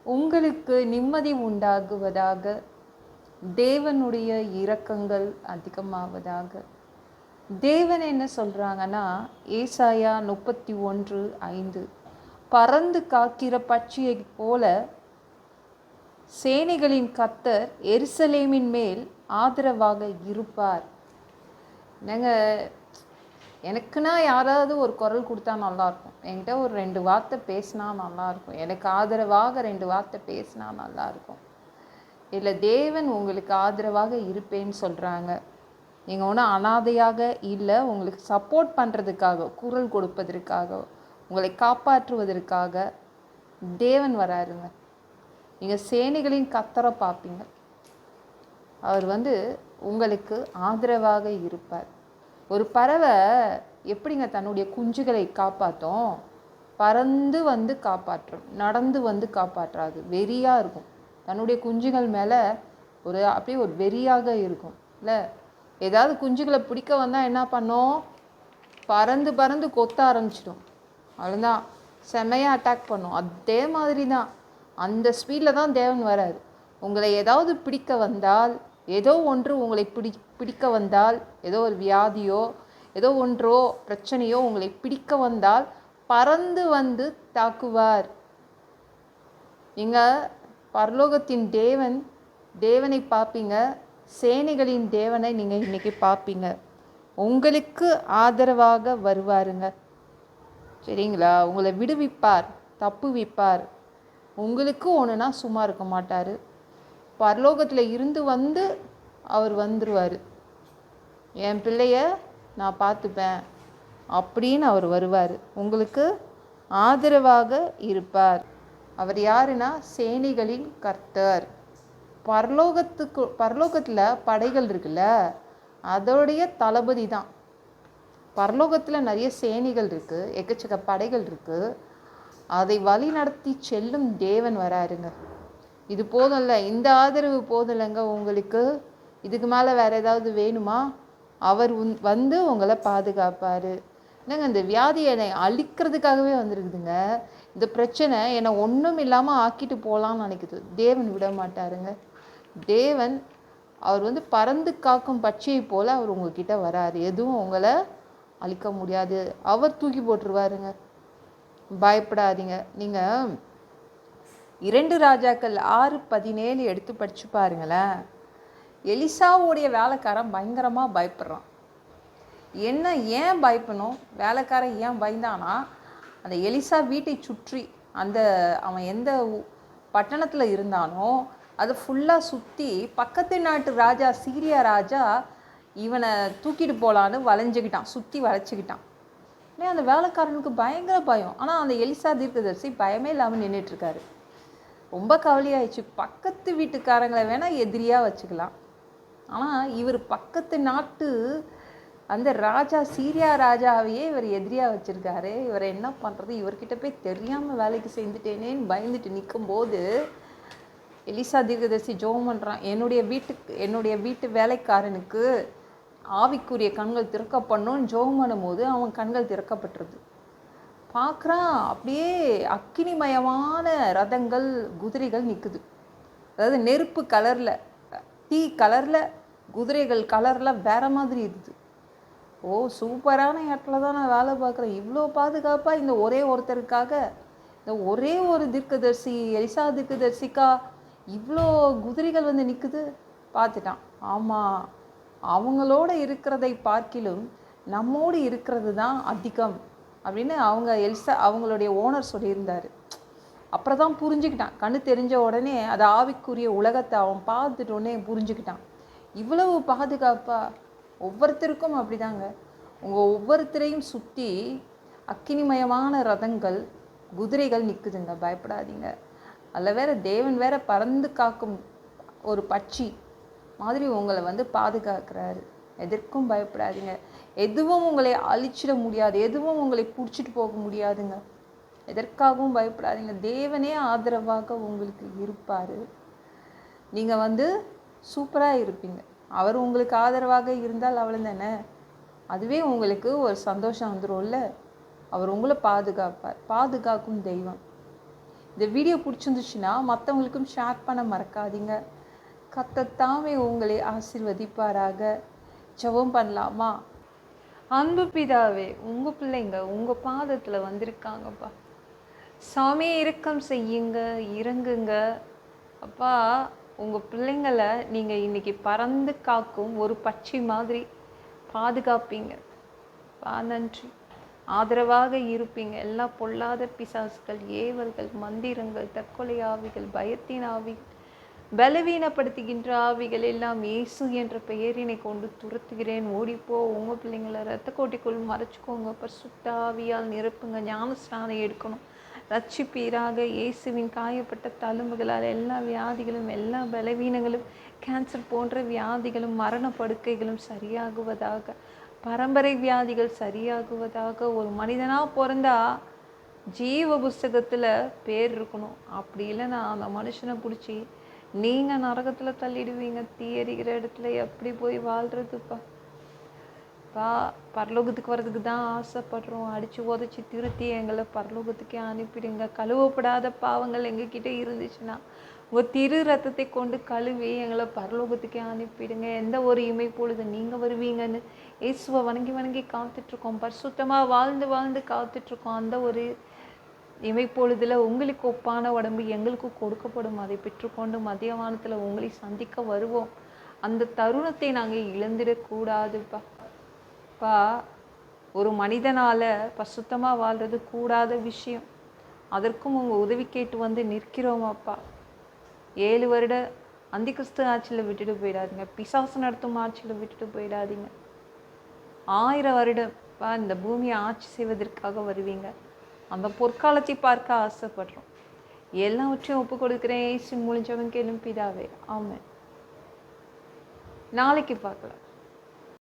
உங்களுக்கு நிம்மதி உண்டாகுவதாக. தேவனுடைய இரக்கங்கள் அதிகமாவதாக. தேவன் என்ன சொல்றாங்கன்னா, ஏசாயா 31:5, பறந்து காக்கிற பட்சியைப் போல சேனைகளின் கர்த்தர் எருசலேமின் மேல் ஆதரவாக இருப்பார். எனக்குன்னா யாராவது ஒரு குரல் கொடுத்தா நல்லாயிருக்கும். என்கிட்ட ஒரு 2 வார்த்தை பேசினா நல்லாயிருக்கும். எனக்கு ஆதரவாக 2 வார்த்தை பேசினா நல்லாயிருக்கும். இல்லை, தேவன் உங்களுக்கு ஆதரவாக இருப்பேன்னு சொல்கிறாங்க. நீங்கள் ஒன்றும் அனாதையாக இல்லை, உங்களுக்கு சப்போர்ட் பண்ணுறதுக்காக, குரல் கொடுப்பதற்காக, உங்களை காப்பாற்றுவதற்காக தேவன் வராருங்க. நீங்கள் சேனைகளின் கர்த்தரை பார்ப்பீங்க. அவர் உங்களுக்கு ஆதரவாக இருப்பார். ஒரு பறவை எப்படிங்க தன்னுடைய குஞ்சுகளை காப்பாற்றும்? பறந்து காப்பாற்றும், நடந்து காப்பாற்றாது. வெறியாக இருக்கும். தன்னுடைய குஞ்சுகள் மேலே அப்படியே ஒரு வெறியாக இருக்கும் இல்லை? ஏதாவது குஞ்சுகளை பிடிக்க வந்தால் என்ன பண்ணோம்? பறந்து கொத்த ஆரம்பிச்சிடும். அவ்வளோதான், செம்மையாக அட்டாக் பண்ணும். அதே மாதிரி தான், அந்த ஸ்பீடில் தான் தேவன் வராது. உங்களை ஏதாவது பிடிக்க வந்தால், ஏதோ ஒன்று உங்களை பிடிக்க வந்தால், ஏதோ ஒரு வியாதியோ ஏதோ ஒன்றோ பிரச்சனையோ உங்களை பிடிக்க வந்தால் பறந்து தாக்குவார். நீங்கள் பரலோகத்தின் தேவனை பார்ப்பீங்க. சேனைகளின் தேவனை நீங்கள் இன்னைக்கு பார்ப்பீங்க. உங்களுக்கு ஆதரவாக வருவாருங்க. சரிங்களா? உங்களை விடுவிப்பார், தப்புவிப்பார். உங்களுக்கு ஒன்றுனா சும்மா இருக்க மாட்டார். பரலோகத்தில் இருந்து அவர் வந்துடுவார். என் பிள்ளைய நான் பார்த்துப்பேன் அப்படின்னு அவர் வருவார். உங்களுக்கு ஆதரவாக இருப்பார். அவர் யாருன்னா சேனைகளின் கர்த்தர். பரலோகத்தில் படைகள் இருக்குல்ல, அதோடைய தளபதி தான். பரலோகத்தில் நிறைய சேனைகள் இருக்குது, எக்கச்சக்க படைகள் இருக்குது. அதை வழி நடத்தி செல்லும் தேவன் வராருங்க. இது போதும்ல, இந்த ஆதரவு போதும்லங்க உங்களுக்கு. இதுக்கு மேலே வேறு ஏதாவது வேணுமா? அவர் உங்களை பாதுகாப்பார். என்னங்க, இந்த வியாதி என்னை அழிக்கிறதுக்காகவே வந்துருக்குதுங்க. இந்த பிரச்சனை என்னை ஒன்றும் இல்லாமல் ஆக்கிட்டு போகலான்னு நினைக்குது. தேவன் விட மாட்டாருங்க. தேவன் அவர் பறந்து காக்கும் பட்சியை போல் அவர் உங்ககிட்ட வராரு. எதுவும் உங்களை அழிக்க முடியாது. அவர் தூக்கி போட்டுருவாருங்க. பயப்படாதீங்க. நீங்கள் 2 ராஜாக்கள் 6:17 எடுத்து படித்து பாருங்களேன். எலிசாவுடைய வேலைக்காரன் பயங்கரமாக பயப்படுறான். ஏன் பயப்படணும்? வேலைக்காரன் ஏன் பயந்தானா, அந்த எலிசா வீட்டை சுற்றி அவன் எந்த பட்டணத்தில் இருந்தானோ அதை ஃபுல்லாக சுற்றி பக்கத்து நாட்டு ராஜா, சீரியா ராஜா இவனை தூக்கிட்டு போகலான்னு சுற்றி வளைச்சிக்கிட்டான். அந்த வேலைக்காரனுக்கு பயங்கர பயம். ஆனால் அந்த எலிசா தீர்க்கதரிசி பயமே இல்லாமல் நின்றுட்டுருக்காரு. ரொம்ப கவலையாயிடுச்சு. பக்கத்து வீட்டுக்காரங்களை வேணால் எதிரியாக வச்சுக்கலாம், ஆனால் இவர் பக்கத்து நாட்டு அந்த ராஜா, சீரியா ராஜாவையே இவர் எதிரியாக வச்சுருக்காரு. இவரை என்ன பண்ணுறது? இவர்கிட்ட போய் தெரியாமல் வேலைக்கு சேர்ந்துட்டேனேன்னு பயந்துட்டு நிற்கும்போது எலிசா தீர்க்கதரிசி ஜெபம் பண்ணுறான். என்னுடைய வீட்டு வேலைக்காரனுக்கு ஆவிக்குரிய கண்கள் திறக்கப்படணும்னு ஜெபம் பண்ணும்போது அவன் கண்கள் திறக்கப்பட்டுருது. பார்க்குறான், அப்படியே அக்கினிமயமான ரதங்கள், குதிரைகள் நிற்குது. அதாவது நெருப்பு கலரில், தீ கலரில், குதிரைகள் கலரில் வேறு மாதிரி இருக்குது. ஓ, சூப்பரான இடத்துல தான் நான் வேலை பார்க்குறேன். இவ்வளோ பாதுகாப்பாக இந்த ஒரே ஒருத்தருக்காக, இந்த ஒரே ஒரு தீர்க்கதரிசி, எலிசா தீர்க்கதரிசிக்கா இவ்வளோ குதிரைகள் நிற்குது. பார்த்துட்டான். ஆமாம், அவங்களோட இருக்கிறதை பார்க்கிலும் நம்மோடு இருக்கிறது தான் அதிகம் அப்படின்னு அவங்களுடைய ஓனர் சொல்லியிருந்தார். அப்புறம் தான் புரிஞ்சுக்கிட்டான். கண்ணு தெரிஞ்ச உடனே அது ஆவிக்குரிய உலகத்தை அவன் பார்த்துட்டோடனே புரிஞ்சுக்கிட்டான். இவ்வளவு பாதுகாப்பாக ஒவ்வொருத்தருக்கும் அப்படிதாங்க. உங்கள் ஒவ்வொருத்தரையும் சுற்றி அக்கினிமயமான ரதங்கள், குதிரைகள் நிற்குதுங்க. பயப்படாதீங்க. அதில் வேற தேவன் வேற பறந்து காக்கும் ஒரு பட்சி மாதிரி உங்களை பாதுகாக்கிறாரு. எதற்கும் பயப்படாதீங்க. எதுவும் உங்களை அழிச்சிட முடியாது, எதுவும் உங்களை பிடிச்சிட்டு போக முடியாதுங்க. எதற்காகவும் பயப்படாதீங்க. தேவனே ஆதரவாக உங்களுக்கு இருப்பார். நீங்கள் சூப்பராக இருப்பீங்க. அவர் உங்களுக்கு ஆதரவாக இருந்தால் அவ்வளோதானே, அதுவே உங்களுக்கு ஒரு சந்தோஷம் வந்துடும்ல. அவர் உங்களை பாதுகாப்பார். பாதுகாக்கும் தெய்வம். இந்த வீடியோ பிடிச்சிருந்துச்சுன்னா மற்றவங்களுக்கும் ஷேர் பண்ண மறக்காதீங்க. கர்த்தர் உங்களை ஆசீர்வதிப்பாராக. ஜெபம் பண்ணலாமா? அன்பு பிதாவே, உங்கள் பிள்ளைங்க உங்கள் பாதத்தில் வந்திருக்காங்கப்பா. சாமி இரக்கம் செய்யுங்க, இறங்குங்க அப்பா. உங்கள் பிள்ளைங்களை நீங்கள் இன்னைக்கு பறந்து காக்கும் ஒரு பட்சி மாதிரி பாதுகாப்பீங்க பா. நன்றி. ஆதரவாக இருப்பீங்க. எல்லா பொல்லாத பிசாசுகள், ஏவல்கள், மந்திரங்கள், தற்கொலை ஆவிகள், பயத்தின் ஆவிகள், பலவீனப்படுத்துகின்ற ஆவிகள் எல்லாம் இயேசு என்ற பெயரினை கொண்டு துரத்துகிறேன். ஓடிப்போ. உங்கள் பிள்ளைங்களை ரத்த கோட்டிக்குள் மறைச்சிக்கோங்க. பரிசுத்த ஆவியால் நிரப்புங்க. ஞானஸ்நானம் எடுக்கணும். ரட்சிப்பீராக. இயேசுவின் காயப்பட்ட தழும்புகளால் எல்லா வியாதிகளும், எல்லா பலவீனங்களும், கேன்சர் போன்ற வியாதிகளும், மரண படுக்கைகளும் சரியாகுவதாக. பரம்பரை வியாதிகள் சரியாகுவதாக. ஒரு மனிதனாக பிறந்தா ஜீவ புஸ்தகத்தில் பேர் இருக்கணும். அப்படி இல்லைன்னா அந்த மனுஷனை பிடிச்சி நீங்கள் நரகத்தில் தள்ளிடுவீங்க. தீ எறிகிற இடத்துல எப்படி போய் வாழ்கிறதுப்பா? பரலோகத்துக்கு வர்றதுக்கு தான் ஆசைப்படுறோம். அடித்து உதச்சி திருத்தி எங்களை பரலோகத்துக்கே அனுப்பிடுங்க. கழுவப்படாத பாவங்கள் எங்ககிட்ட இருந்துச்சுன்னா உங்கள் திரு ரத்தத்தை கொண்டு கழுவி எங்களை பரலோகத்துக்கே அனுப்பிடுங்க. எந்த ஒரு இமை பொழுது நீங்கள் வருவீங்கன்னு இயேசுவை வணங்கி வணங்கி காத்துட்ருக்கோம். பரிசுத்தமாக வாழ்ந்து வாழ்ந்து காத்துட்ருக்கோம். அந்த ஒரு இமைப்பொழுதில் உங்களுக்கு ஒப்பான உடம்பு எங்களுக்கு கொடுக்கப்படும். அதை பெற்றுக்கொண்டு மதியவானத்தில் உங்களை சந்திக்க வருவோம். அந்த தருணத்தை நாங்கள் இழந்துடக்கூடாதுப்பா. ஒரு மனிதனால் பரிசுத்தமாக வாழ்கிறது கூடாத விஷயம். அதற்கும் உங்கள் உதவி கேட்டு வந்து நிற்கிறோமாப்பா. 7 வருட அந்தி கிறிஸ்து ஆட்சியில் விட்டுட்டு போயிடாதீங்க. பிசாசு நடத்தும் ஆட்சியில் விட்டுட்டு போயிடாதீங்க. 1000 வருடப்பா இந்த பூமியை ஆட்சி செய்வதற்காக வருவீங்க. அந்த பொற்காலத்தை பார்க்க ஆசைப்படுறோம். எல்லாவற்றையும் ஒப்பு கொடுக்குறேன். இயேசு மூலம் ஜெபம் கேளும் பிதாவே. ஆமென். நாளைக்கு பார்க்கலாம்.